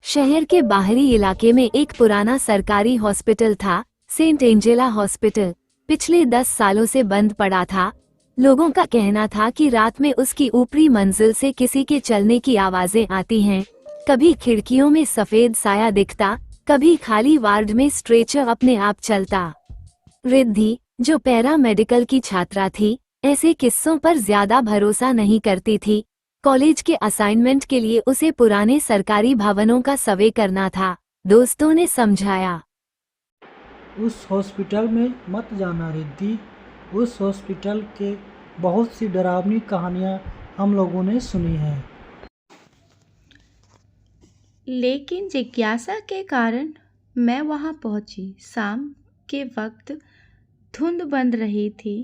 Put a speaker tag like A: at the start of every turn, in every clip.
A: शहर के बाहरी इलाके में एक पुराना सरकारी हॉस्पिटल था, सेंट एंजेला हॉस्पिटल। पिछले 10 सालों से बंद पड़ा था। लोगों का कहना था कि रात में उसकी ऊपरी मंजिल से किसी के चलने की आवाजें आती हैं। कभी खिड़कियों में सफेद साया दिखता, कभी खाली वार्ड में स्ट्रेचर अपने आप चलता। रिद्धि, जो पैरा मेडिकल की छात्रा थी, ऐसे किस्सों पर ज्यादा भरोसा नहीं करती थी। कॉलेज के असाइनमेंट के लिए उसे पुराने सरकारी भवनों का सर्वे करना था। दोस्तों ने समझाया,
B: उस हॉस्पिटल में मत जाना रिद्धि। उस हॉस्पिटल के बहुत सी डरावनी कहानियां हम लोगों ने सुनी हैं।
C: लेकिन जिज्ञासा के कारण मैं वहां पहुंची। शाम के वक्त धुंध बन रही थी।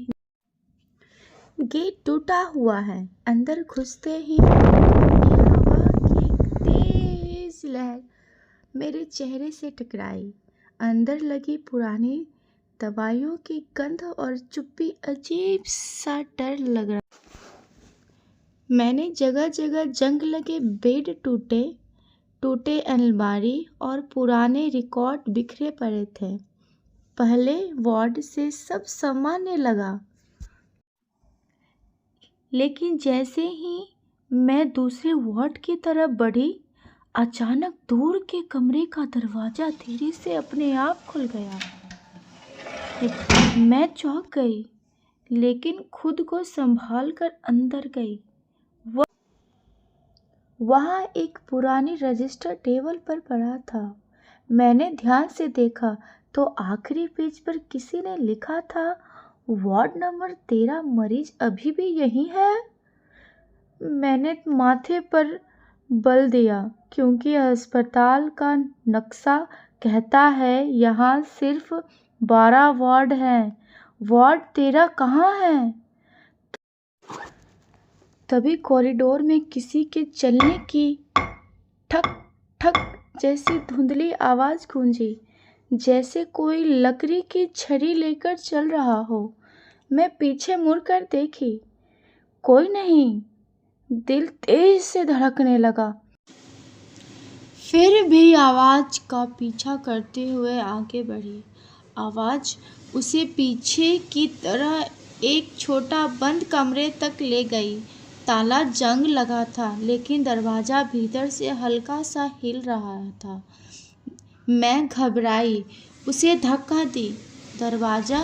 C: गेट टूटा हुआ है। अंदर घुसते ही हवा की एक तेज लहर मेरे चेहरे से टकराई। अंदर लगी पुरानी दवाइयों की गंध और चुप्पी अजीब सा डर लग रहा। मैंने जगह जगह जंग लगे बेड, टूटे अलमारी और पुराने रिकॉर्ड बिखरे पड़े थे। पहले वार्ड से सब सामान्य लगा, लेकिन जैसे ही मैं दूसरे वार्ड की तरफ बढ़ी, अचानक दूर के कमरे का दरवाजा धीरे से अपने आप खुल गया। मैं चौंक गई, लेकिन खुद को संभाल कर अंदर गई। वहाँ एक पुरानी रजिस्टर टेबल पर पड़ा था। मैंने ध्यान से देखा तो आखिरी पेज पर किसी ने लिखा था, वार्ड नंबर 13 मरीज अभी भी यहीं है। मैंने माथे पर बल दिया, क्योंकि अस्पताल का नक्शा कहता है यहाँ सिर्फ 12 वार्ड हैं। वार्ड 13 कहाँ है? तभी कॉरिडोर में किसी के चलने की ठक ठक जैसी धुंधली आवाज गूंजी, जैसे कोई लकड़ी की छड़ी लेकर चल रहा हो। मैं पीछे मुड़कर देखी, कोई नहीं। दिल तेज से धड़कने लगा। फिर भी आवाज का पीछा करते हुए आगे बढ़ी। आवाज उसे पीछे की तरह एक छोटा बंद कमरे तक ले गई। ताला जंग लगा था, लेकिन दरवाजा भीतर से हल्का सा हिल रहा था। मैं घबराई, उसे धक्का दी। दरवाजा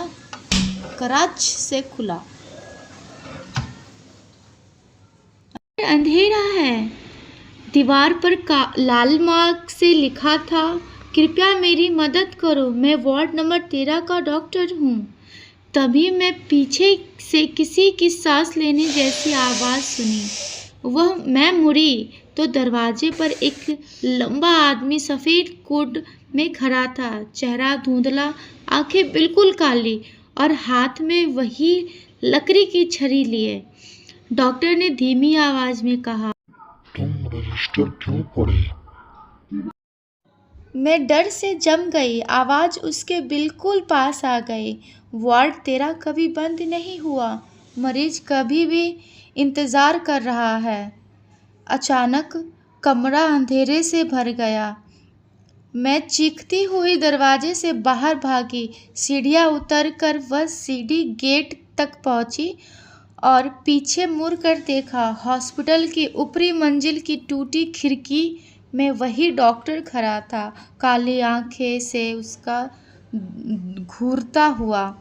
C: कराच से खुला। अंधेरा है। दीवार पर लाल मार्क से लिखा था, कृपया मेरी मदद करो, मैं वार्ड नंबर 13 का डॉक्टर हूँ। तभी मैं पीछे से किसी की सांस लेने जैसी आवाज़ सुनी। मैं मुड़ी तो दरवाजे पर एक लंबा आदमी सफ़ेद कोट में खड़ा था। चेहरा धुंधला, आंखें बिल्कुल काली और हाथ में वही लकड़ी की छड़ी लिए। डॉक्टर ने धीमी आवाज में कहा,
D: तुम रजिस्टर क्यों पढ़े?
C: मैं डर से जम गई। आवाज उसके बिल्कुल पास आ गई। वार्ड 13 कभी बंद नहीं हुआ। मरीज कभी भी इंतजार कर रहा है। अचानक कमरा अंधेरे से भर गया। मैं चीखती हुई दरवाजे से बाहर भागी। सीढ़ियाँ उतरकर वह सीढ़ी गेट तक पहुंची और पीछे मुड़कर देखा। हॉस्पिटल की ऊपरी मंजिल की टूटी खिड़की में वही डॉक्टर खड़ा था, काली आंखें से उसका घूरता हुआ।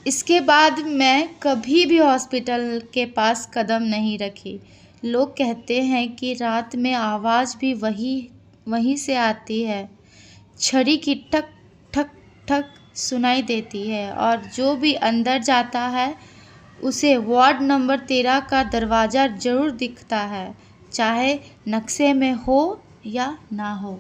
C: इसके बाद मैं कभी भी हॉस्पिटल के पास कदम नहीं रखी। लोग कहते हैं कि रात में आवाज़ भी वहीं से आती है। छड़ी की ठक ठक ठक सुनाई देती है, और जो भी अंदर जाता है उसे वार्ड नंबर 13 का दरवाज़ा ज़रूर दिखता है, चाहे नक्शे में हो या ना हो।